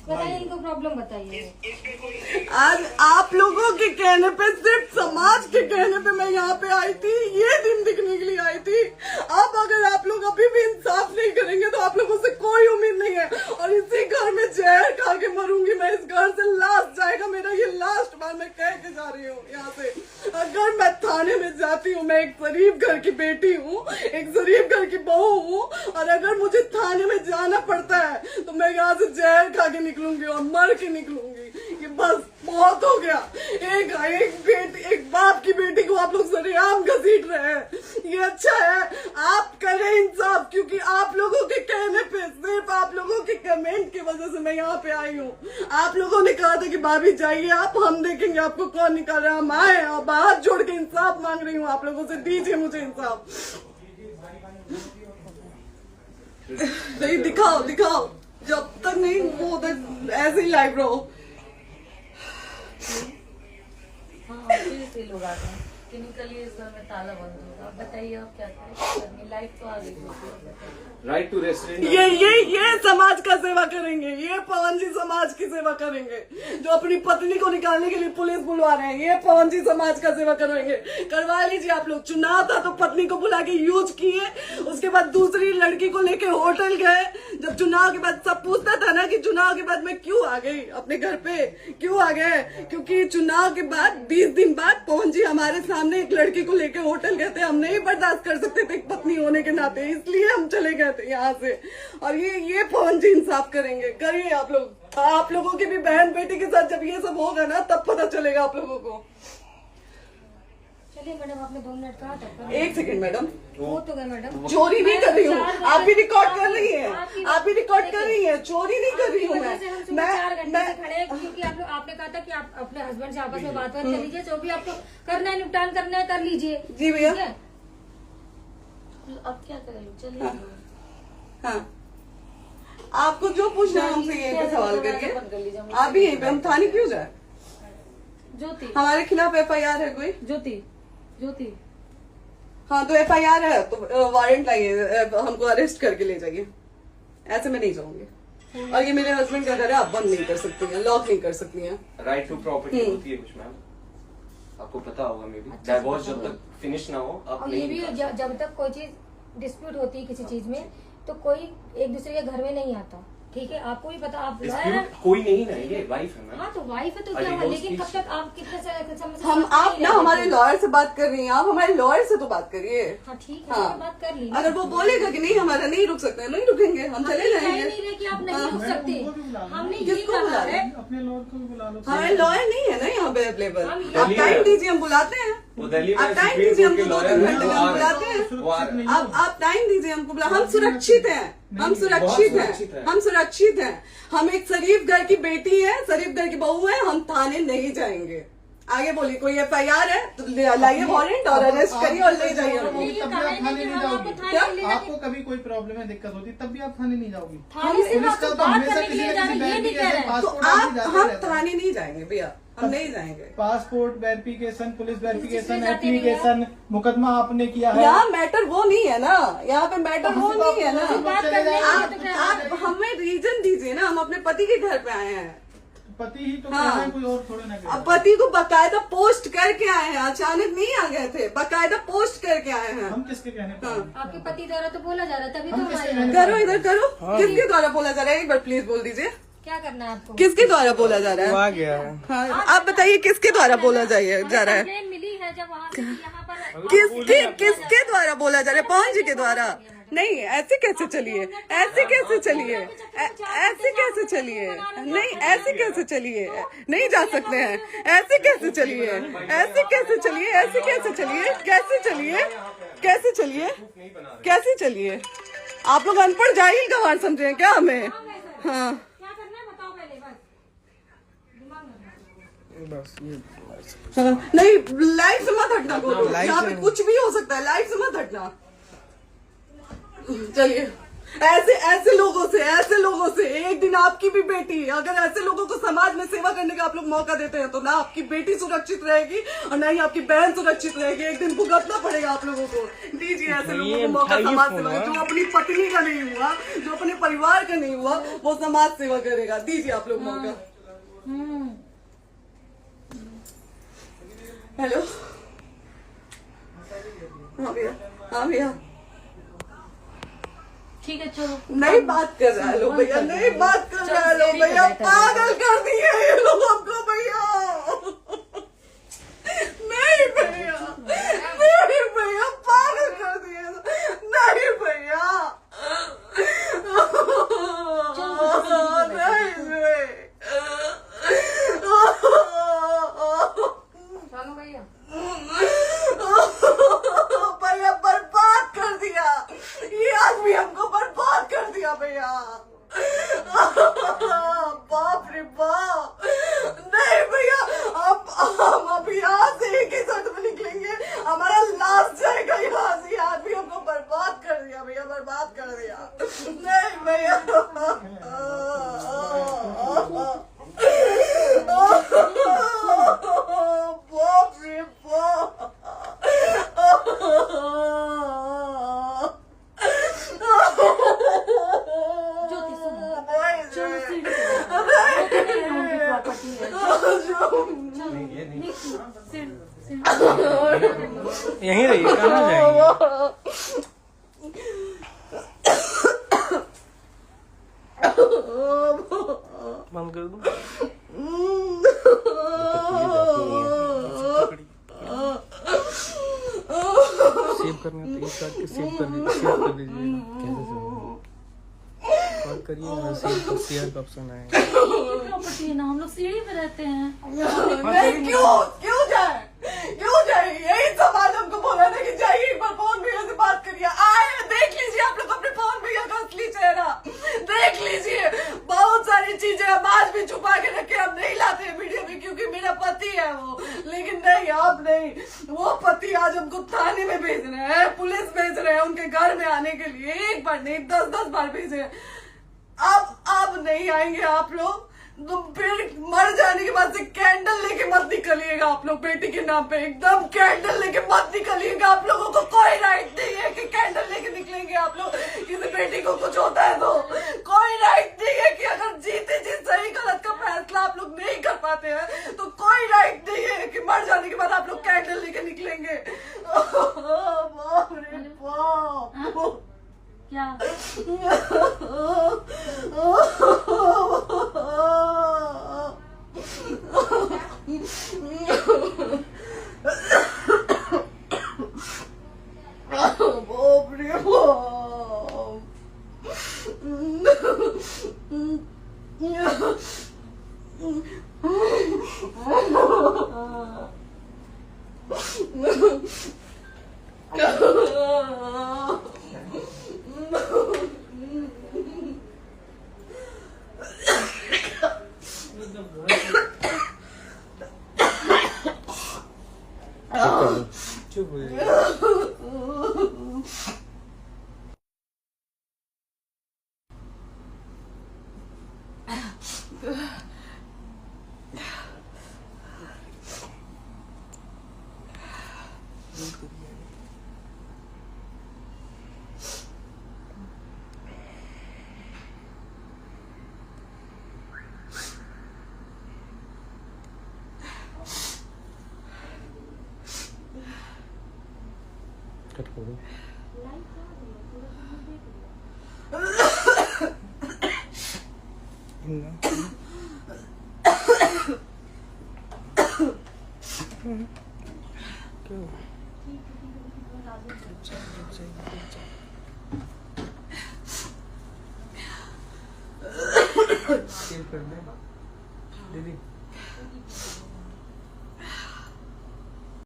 बताइए इनको प्रॉब्लम बताइए। आज आप लोगों के कहने पे, सिर्फ समाज के कहने पे मैं यहाँ पे आई थी, ये दिन दिखने के लिए आई थी। अब अगर आप लोग अभी भी इंसाफ नहीं करेंगे तो आप लोगों से कोई उम्मीद नहीं है। और इसी घर में जहर खा के मरूंगी मैं। इस घर से लास्ट जाएगा मेरा, ये लास्ट बार मैं कह के जा रही हूँ यहाँ से। अगर मैं थाने में जाती हूँ, मैं एक शरीफ घर की बेटी हूँ, एक शरीफ घर की बहू हूँ, और अगर मुझे थाने में जाना पड़ता है तो मैं यहाँ से जहर खा के निकलूंगी और मर के निकलूंगी। ये बस बहुत हो गया। एक बाप की बेटी को आप लोग सरेआम घसीट रहे हैं, ये अच्छा है? आप करें इंसाफ, क्योंकि आप लोगों के कहने पे, सिर्फ आप लोगों के कमेंट की वजह से मैं यहाँ पे आई हूँ। आप लोगों ने कहा था कि भाभी जाइए आप, हम देखेंगे आपको कौन निकाल रहा है। हम आए और हाथ जोड़ के इंसाफ मांग रही हूँ आप लोगों से, दीजिए मुझे इंसाफ। नहीं, दिखाओ जब तक नहीं वो ऐसे ही लाइव रहो। हाँ, फिर से लोग आते हैं कि निकलिए, इस घर में ताला बंद होगा। आप बताइए आप क्या करें? लाइफ तो आ गई। Right to restaurant. ये समाज का सेवा करेंगे, ये पवन जी समाज की सेवा करेंगे, जो अपनी पत्नी को निकालने के लिए पुलिस बुलवा रहे हैं। ये पवन जी समाज का सेवा करेंगे। करवा लीजिए आप लोग। चुनाव था तो पत्नी को बुला के यूज किए, उसके बाद दूसरी लड़की को लेके होटल गए। जब चुनाव के बाद सब पूछता था ना कि चुनाव के बाद मैं क्यों आ गई अपने घर पे, क्यों आ गए? क्योंकि चुनाव के बाद 20 दिन बाद पवन जी हमारे सामने एक लड़की को लेके होटल गए थे। हम नहीं बर्दाश्त कर सकते थे एक पत्नी होने के नाते, इसलिए हम चले गए थे यहाँ से। और ये पवन जी इंसाफ करेंगे। करिए आप लोग। आप लोगों की भी बहन बेटी के साथ जब ये सब होगा ना, तब पता चलेगा आप लोगों को। चलिए मैडम, आपने 2 मिनट कहा था। 1 सेकंड मैडम, वो तो गए मैडम। चोरी नहीं कर रही हूँ, आप भी रिकॉर्ड कर रही हैं, आप भी रिकॉर्ड कर रही हैं। चोरी नहीं कर रही हूँ मैं। 4 घंटे से खड़े हैं क्योंकि आपने कहा था कि आप अपने हस्बैंड से आपस में बात कर लीजिए, जो भी आपको करना है, निपटान करना है, कर लीजिए। जी भैया। अब क्या करें? चलिए। हाँ, आपको जो पूछना है हमसे यहीं पे सवाल करिए। आप भी यहीं पे, हम थाने क्यों जाए? ज्योति, हमारे खिलाफ FIR है कोई? ज्योति। हाँ, तो FIR है तो वारंट लाइए, हमको अरेस्ट करके ले जाइए। ऐसे मैं नहीं जाऊंगी। और ये मेरे हस्बैंड का घर है, आप बंद नहीं कर सकती हैं, लॉक नहीं कर सकती हैं। राइट टू प्रॉपर्टी होती है कुछ मैम, आपको पता होगा। मे बी डाइवोर्स जब तक फिनिश ना हो आप और ये नहीं भी जब तक कोई चीज डिस्प्यूट होती है किसी चीज में, तो कोई एक दूसरे के घर में नहीं आता। ठीक है, आपको भी पता, आप डिस्प्यूट कोई नहीं ना, ये वाइफ है मैम। हाँ, तो वाइफ है तो क्या हुआ, लेकिन कब तक आप कितने हम आप ना हमारे लॉयर से बात कर रही हैं, आप हमारे लॉयर से तो बात करिए। हाँ ठीक है, हाँ। बात कर ली। अगर वो बोलेगा कि नहीं हमारा नहीं रुक सकते, नहीं रुकेंगे, हम चले जाएंगे। नहीं रहे कि आप नहीं रुक सकते, हमने ये किसको बुला कहा रहे? है। अपने लॉयर को भी बुला लो। हमारे लॉयर नहीं है ना यहाँ पे अवेलेबल। आप दिल्ली टाइम में। दीजिए, हम बुलाते हैं। वो दिल्ली आप में टाइम सुप्रीम दीजिए, कोर्ट के हमको 2 लॉयर घंटे हैं, में वो आ रहे बुलाते हैं। हैं। वो आ रहे हैं। आप टाइम दीजिए हमको, हम सुरक्षित हैं, हम सुरक्षित हैं, हम सुरक्षित हैं। हम एक शरीफ घर की बेटी है, शरीफ घर की बहू है, हम थाने नहीं जाएंगे। आगे बोलिए, कोई FIR है तो लाइए वारंट और अरेस्ट करिए और ले जाइए हमको। तब भी आप थाने नहीं जाओगी। क्या? आपको कभी कोई प्रॉब्लम है, दिक्कत होती, तब भी आप थाने नहीं जाओगी। थाने से पुलिस का तो बात हमेशा करने के किसी लिए न जाना, किसी ये नहीं कह रहे हैं। तो पासपोर्ट आप आदि जाते हम रहता है। थाने नहीं जाएंगे भैया, हम नहीं जाएंगे। पासपोर्ट वेरिफिकेशन, पुलिस वेरिफिकेशन, जाते नहीं है। एप्लीकेशन, मुकदमा आपने किया है। यहाँ मैटर वो नहीं है ना, यहाँ पे मैटर वो नहीं है ना। बात करने के लिए तो क्या आप हमें रीजन दीजिए ना, हम अपने पति के घर पे आए हैं। पति ही तो हाँ। कह रहे हैं, कोई और थोड़े ना कह रहे अब पति को बकायदा पोस्ट करके आए हैं, अचानक नहीं आ गए थे, बकायदा पोस्ट करके आए हैं। हैं। हम किसके कहने पर? हाँ। आपके पति द्वारा तो बोला जा रहा है, तभी तो हम किसके हमारे कहने करो इधर करो, किसके द्वारा बोला जा रहा है? एक बार प्लीज बोल दीजिए, क्या करना है आपको? किसके द्वारा बोला जा रहा है? आ गया है। हाँ, आप बताइए किसके द्वारा बोला जा रहा है? कंप्लेन मिली है जब वहाँ से यहाँ पर किसके द्वारा बोला जा रहा है? पवन जी के द्वारा? नहीं, ऐसे कैसे चलिए, ऐसे कैसे चलिए, ऐसे कैसे चलिए, नहीं ऐसे कैसे चलिए, नहीं जा सकते हैं, ऐसे कैसे चलिए, ऐसे कैसे चलिए, ऐसे कैसे चलिए, कैसे चलिए, कैसे चलिए, कैसे चलिए? आप लोग अनपढ़ जाहिल गंवार समझे हैं क्या हमें? हाँ, क्या करना है बताओ पहले, बस दिमाग में हाँ, नहीं लाइफ से मत हटना, बोलो यहाँ पे कुछ भी हो सकता है, लाइफ से मत हटना। चलिए ऐसे लोगों से एक दिन आपकी भी बेटी, अगर ऐसे लोगों को समाज में सेवा करने का आप लोग मौका देते हैं तो ना आपकी बेटी सुरक्षित रहेगी और ना ही आपकी बहन सुरक्षित रहेगी। एक दिन भुगतना पड़ेगा आप लोगों को। दीजिए ऐसे लोगों को मौका समाज सेवा, जो अपनी पत्नी का नहीं हुआ, जो अपने परिवार का नहीं हुआ, वो समाज सेवा करेगा। दीजिए आप लोग मौका। हेलो, हाँ भैया, हाँ भैया, ठीक है चलो। नहीं बात कर रहा है लो भैया, नहीं बात कर रहा है लो भैया, पागल कर दिए ये लोग हमको भैया। नहीं भैया, नहीं भैया, पागल कर दिए। नहीं भैया, चलो भैया। भैया बर्बाद कर दिया ये आदमी, हमको बर्बाद कर दिया भैया। बाप रे बाप, नहीं भैया, हम अभी यहाँ से एक ही शर्त में निकलेंगे, हमारा लास्ट जाएगा यहाँ से। ये आदमी हमको बर्बाद कर दिया भैया, बर्बाद कर दिया। नहीं भैया, बाप रे बाप, ज्योति सुनो, चलो सीढ़ी पे प्रॉपर्टी है। यहीं रहिए, कहाँ जाएंगे? बंद कर दूं? सेव करना तो एक काट के सेव कर दीजिए। कॉल करिए ना, सेव शेयर का ऑप्शन है। प्रॉपर्टी है ना, हम लोग सीढ़ी पे रहते हैं। नहीं, क्यों जाए? यही समाज हमको बोला था कि जाइए एक बार पवन भैया से बात करिए। आए, देख लीजिए आप लोग अपने पवन भैया का असली चेहरा, देख लीजिए। बहुत सारी चीजें हम आज भी छुपा के रखे, हम नहीं लाते हैं वीडियो में, क्योंकि मेरा पति है वो। लेकिन नहीं, आप नहीं, वो पति आज हमको थाने में भेज रहे हैं, पुलिस भेज रहे हैं उनके घर में आने के लिए। एक बार नहीं, 10-10 बार भेजे। अब नहीं आएंगे आप लोग तो फिर मर जाने के बाद से कैंडल लेके मत निकलिएगा आप लोग बेटी के नाम पे। एकदम कैंडल लेके मत निकलिएगा। आप लोगों को कोई राइट नहीं है कि कैंडल लेके निकलेंगे आप लोग। किसी बेटी को कुछ होता है तो कोई राइट नहीं है कि अगर जीते जी सही गलत का फैसला आप लोग नहीं कर पाते हैं तो कोई राइट नहीं है कि मर जाने के बाद आप लोग कैंडल लेके निकलेंगे। बाप रे बाप, क्या बाप रे चुप हो जाइए। कट करो। सेव कर दे दीदी।